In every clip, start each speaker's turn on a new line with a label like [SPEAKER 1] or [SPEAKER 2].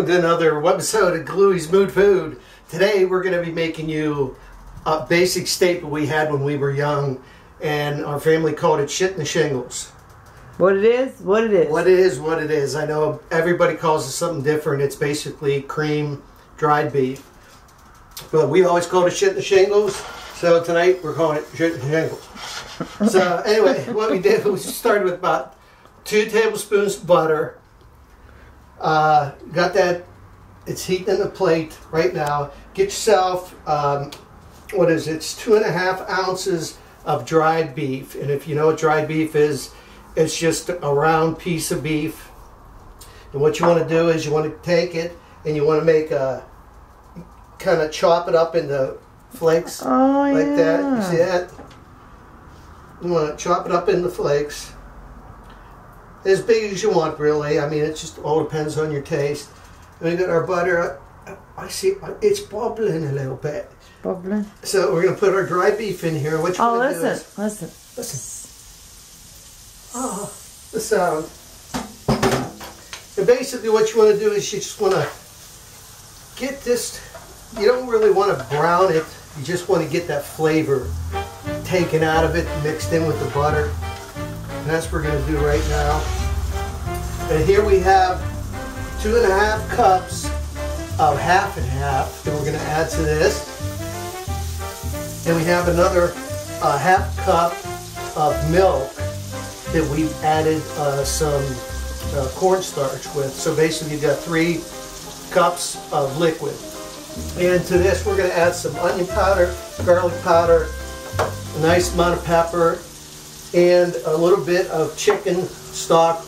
[SPEAKER 1] to another episode of Galui's Mood Food. Today we're going to be making you a basic staple we had when we were young, and our family called it shit in the shingles.
[SPEAKER 2] What it is, what it is.
[SPEAKER 1] What it is, what it is. I know everybody calls it something different. It's basically cream dried beef. But we always called it shit in the shingles, so tonight we're calling it shit in the shingles. So anyway, what we did was we started with about 2 tablespoons of butter. Got that, it's heating in the plate right now. Get yourself, what is it? It's 2.5 ounces of dried beef. And if you know what dried beef is, it's just a round piece of beef. And what you want to do is you want to take it and you want to make a, kind of chop it up into flakes like that. You see that? You want to chop it up into flakes. As big as you want, really. I mean, it just all depends on your taste. And we got our butter. I see it's bubbling a little bit.
[SPEAKER 2] Bubbling.
[SPEAKER 1] So we're going to put our dry beef in here. What you want to do is,
[SPEAKER 2] listen.
[SPEAKER 1] Oh, the sound. So basically what you want to do is you just want to get this, you don't really want to brown it. You just want to get that flavor taken out of it, mixed in with the butter. And that's what we're going to do right now. And here we have 2.5 cups of half and half that we're going to add to this. And we have another half cup of milk that we've added some cornstarch with. So basically you've got 3 cups of liquid. And to this we're going to add some onion powder, garlic powder, a nice amount of pepper, and a little bit of chicken stock,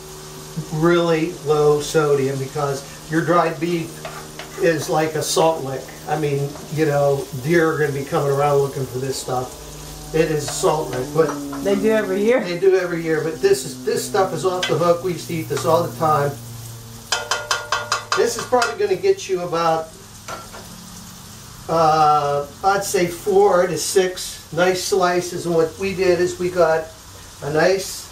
[SPEAKER 1] really low sodium, because your dried beef is like a salt lick. I mean, you know, deer are going to be coming around looking for this stuff. It is a salt lick, but
[SPEAKER 2] they do every year.
[SPEAKER 1] They do every year, but this stuff is off the hook. We used to eat this all the time. This is probably going to get you about, I'd say 4 to 6 nice slices. And what we did is we got a nice,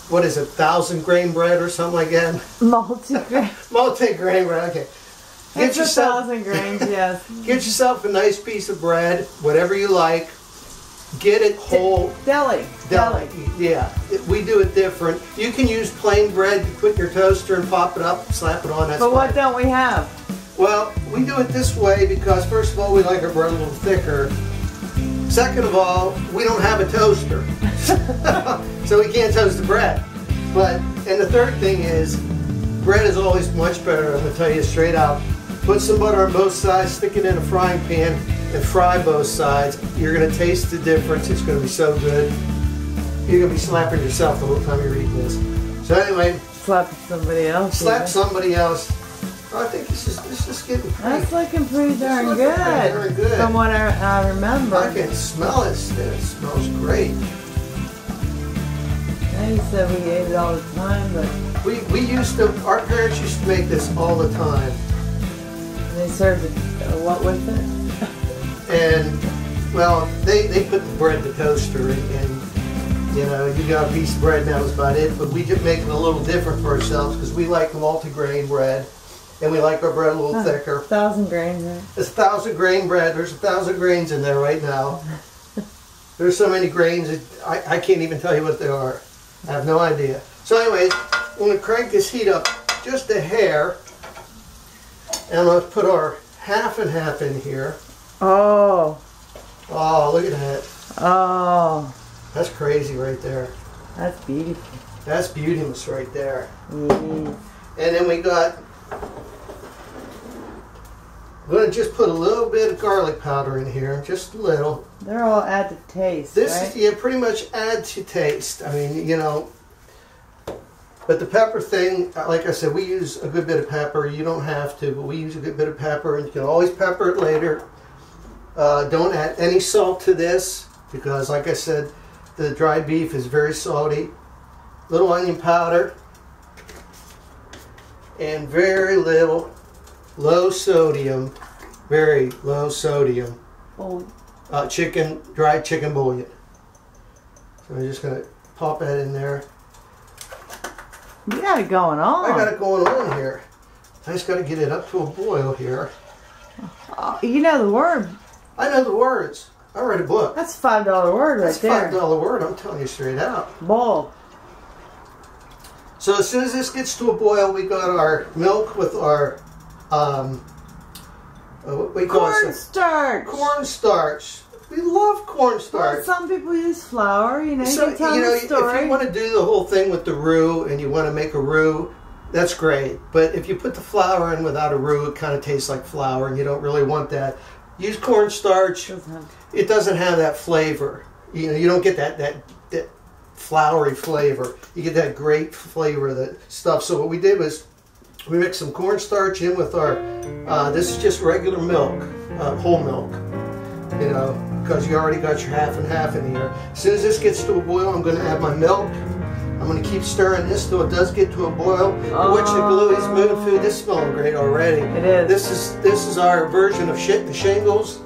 [SPEAKER 1] what is it, 1,000 grain bread or something like that?
[SPEAKER 2] Multi-grain.
[SPEAKER 1] Multi-grain bread, okay.
[SPEAKER 2] It's 1,000 grains, yes.
[SPEAKER 1] Get yourself a nice piece of bread, whatever you like. Get it whole.
[SPEAKER 2] Deli.
[SPEAKER 1] Yeah, we do it different. You can use plain bread. You put in your toaster and pop it up, slap it on. That's
[SPEAKER 2] but what
[SPEAKER 1] fine.
[SPEAKER 2] don't we have?
[SPEAKER 1] Well, we do it this way because first of all, we like our bread a little thicker. Second of all, we don't have a toaster, so we can't toast the bread. And the third thing is, bread is always much better. I'm going to tell you straight out. Put some butter on both sides, stick it in a frying pan, and fry both sides. You're going to taste the difference. It's going to be so good. You're going to be slapping yourself the whole time you're eating this. So anyway,
[SPEAKER 2] slap somebody else.
[SPEAKER 1] Slap somebody else. I think it's just getting pretty.
[SPEAKER 2] That's looking pretty darn good. From what I remember.
[SPEAKER 1] I can smell it still. It smells great.
[SPEAKER 2] They said we ate it all the time, but
[SPEAKER 1] we used to. Our parents used to make this all the time.
[SPEAKER 2] They served it what with it?
[SPEAKER 1] And well, they put the bread in the toaster, and you know, you got a piece of bread, and that was about it. But we just make it a little different for ourselves because we like the multi-grain bread. And we like our bread a little thicker.
[SPEAKER 2] 1,000 grains, right?
[SPEAKER 1] It's 1,000 grain bread. There's 1,000 grains in there right now. There's so many grains that I can't even tell you what they are. I have no idea. So anyways, I'm going to crank this heat up just a hair. And let's put our half and half in here.
[SPEAKER 2] Oh.
[SPEAKER 1] Oh, look at that.
[SPEAKER 2] Oh.
[SPEAKER 1] That's crazy right there.
[SPEAKER 2] That's beautiful.
[SPEAKER 1] That's beauteous right there.
[SPEAKER 2] Yes.
[SPEAKER 1] And then we got... I'm going to just put a little bit of garlic powder in here, just a little.
[SPEAKER 2] They're all add to taste,
[SPEAKER 1] This
[SPEAKER 2] right?
[SPEAKER 1] is, yeah, pretty much add to taste. I mean, you know, but the pepper thing, like I said, we use a good bit of pepper. You don't have to, but we use a good bit of pepper, and you can always pepper it later. Don't add any salt to this, because like I said, the dried beef is very salty. Little onion powder, and very little low sodium, very low sodium, dried chicken bouillon. So I'm just going to pop that in there.
[SPEAKER 2] You got it going on.
[SPEAKER 1] I got it going on here. I just got to get it up to a boil here.
[SPEAKER 2] You know the word.
[SPEAKER 1] I know the words. I read a book.
[SPEAKER 2] That's a $5 word right there.
[SPEAKER 1] That's a $5 word. I'm telling you straight out.
[SPEAKER 2] Boil.
[SPEAKER 1] So as soon as this gets to a boil, we got our milk with our what we call
[SPEAKER 2] cornstarch.
[SPEAKER 1] Cornstarch. We love cornstarch.
[SPEAKER 2] Well, some people use flour. You know,
[SPEAKER 1] so,
[SPEAKER 2] you can tell the story.
[SPEAKER 1] If you want to do the whole thing with the roux and you want to make a roux, that's great. But if you put the flour in without a roux, it kind of tastes like flour, and you don't really want that. Use cornstarch. It doesn't have that flavor. You know, you don't get that floury flavor. You get that great flavor of the stuff. So what we did was we mixed some cornstarch in with our. This is just regular milk, whole milk. You know, because you already got your half and half in here. As soon as this gets to a boil, I'm going to add my milk. I'm going to keep stirring this till it does get to a boil. Which the Galui's moon food. This is smelling great already.
[SPEAKER 2] It is.
[SPEAKER 1] This is our version of the shingles.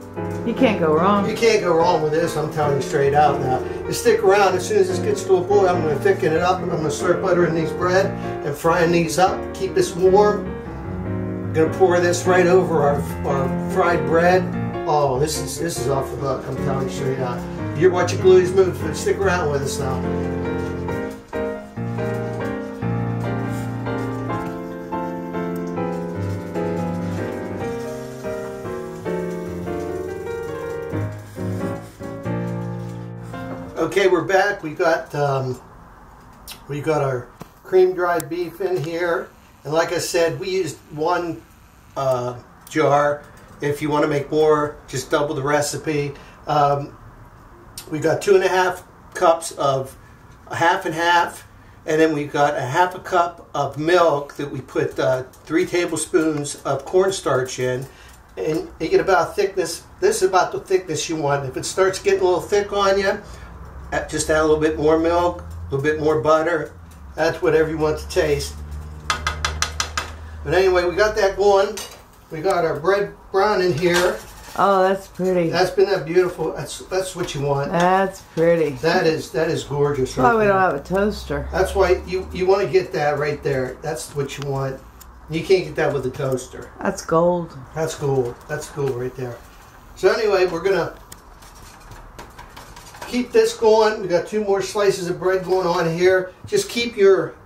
[SPEAKER 2] You can't go wrong.
[SPEAKER 1] You can't go wrong with this. I'm telling you straight out now. You stick around. As soon as this gets to a boil, I'm going to thicken it up, and I'm going to start buttering these bread and frying these up. Keep this warm. I'm going to pour this right over our fried bread. Oh, this is off the hook. I'm telling you straight out. You're watching Galui's moon food. Stick around with us now. Okay, we're back. We got our cream dried beef in here, and like I said, we used one jar. If you want to make more, just double the recipe. We got 2.5 cups of half and half, and then we've got a half a cup of milk that we put 3 tablespoons of cornstarch in, and you get about thickness. This is about the thickness you want. If it starts getting a little thick on you, just add a little bit more milk, a little bit more butter. That's whatever you want to taste. But anyway, we got that going. We got our bread brown in here.
[SPEAKER 2] Oh, that's pretty.
[SPEAKER 1] That's been that beautiful. That's what you want.
[SPEAKER 2] That's pretty.
[SPEAKER 1] That is gorgeous.
[SPEAKER 2] That's why we don't have a toaster.
[SPEAKER 1] That's why you want to get that right there. That's what you want. You can't get that with a toaster.
[SPEAKER 2] That's gold.
[SPEAKER 1] That's gold. That's gold right there. So anyway, we're gonna keep this going. We got 2 more slices of bread going on here. Just keep your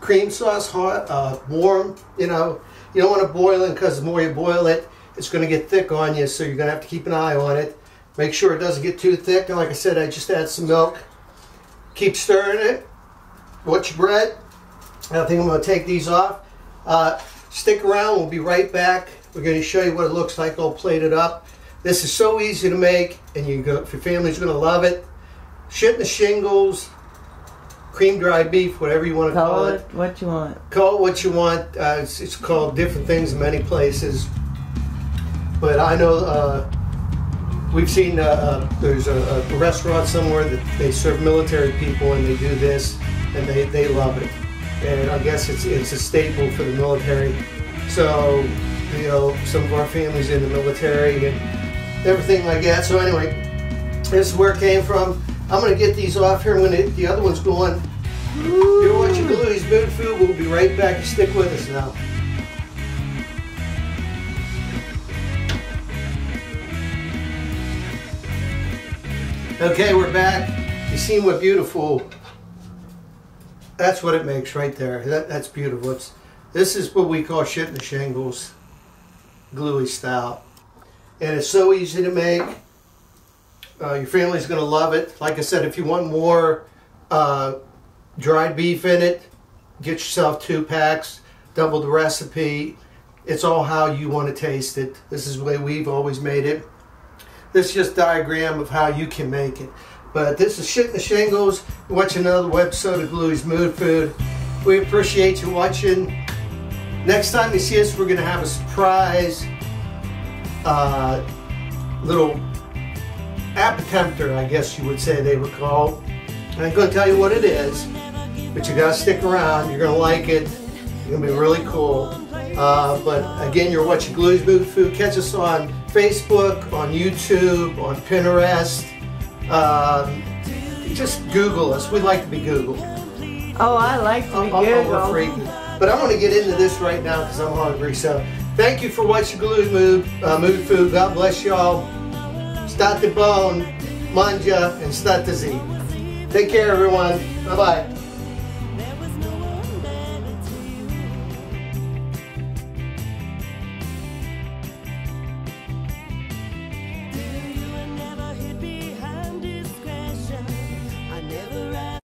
[SPEAKER 1] cream sauce hot, warm. You know, you don't want to boil it, because the more you boil it, it's going to get thick on you. So you're going to have to keep an eye on it. Make sure it doesn't get too thick. And like I said, I just add some milk. Keep stirring it. Watch your bread. I think I'm going to take these off. Stick around. We'll be right back. We're going to show you what it looks like all plated up. This is so easy to make, and if your family's going to love it. The shingles, cream dried beef, whatever you want to call it.
[SPEAKER 2] Call it what you want.
[SPEAKER 1] Call it what you want. It's called different things in many places. But I know we've seen there's a restaurant somewhere that they serve military people, and they do this, and they love it. And I guess it's a staple for the military. So, you know, some of our families in the military and everything like that. So anyway, this is where it came from. I'm going to get these off here. I'm going to get the other ones going. You're watching Galui's Moon Food. We'll be right back. Stick with us now. Okay, we're back. You see what beautiful. That's what it makes right there. That's beautiful. This is what we call shit in the shingles, Galui style. And it's so easy to make. Your family's going to love it. Like I said, if you want more dried beef in it, get yourself 2 packs, double the recipe. It's all how you want to taste it. This is the way we've always made it. This is just a diagram of how you can make it. But this is Shit in the Shingles. You're watching another episode of Galui's Mood Food. We appreciate you watching. Next time you see us, we're going to have a surprise little appetizer, I guess you would say they were called. I ain't going to tell you what it is, but you got to stick around. You're going to like it. It's going to be really cool. But again, you're watching Galui's Mood Food. Catch us on Facebook, on YouTube, on Pinterest. Just Google us. We like to be Googled.
[SPEAKER 2] Oh, I like to be Googled.
[SPEAKER 1] We're freaky. But I'm going to get into this right now because I'm hungry. So thank you for watching Galui Mood Food. God bless y'all. State bone, manja, and state Z. Take care, everyone. Bye-bye.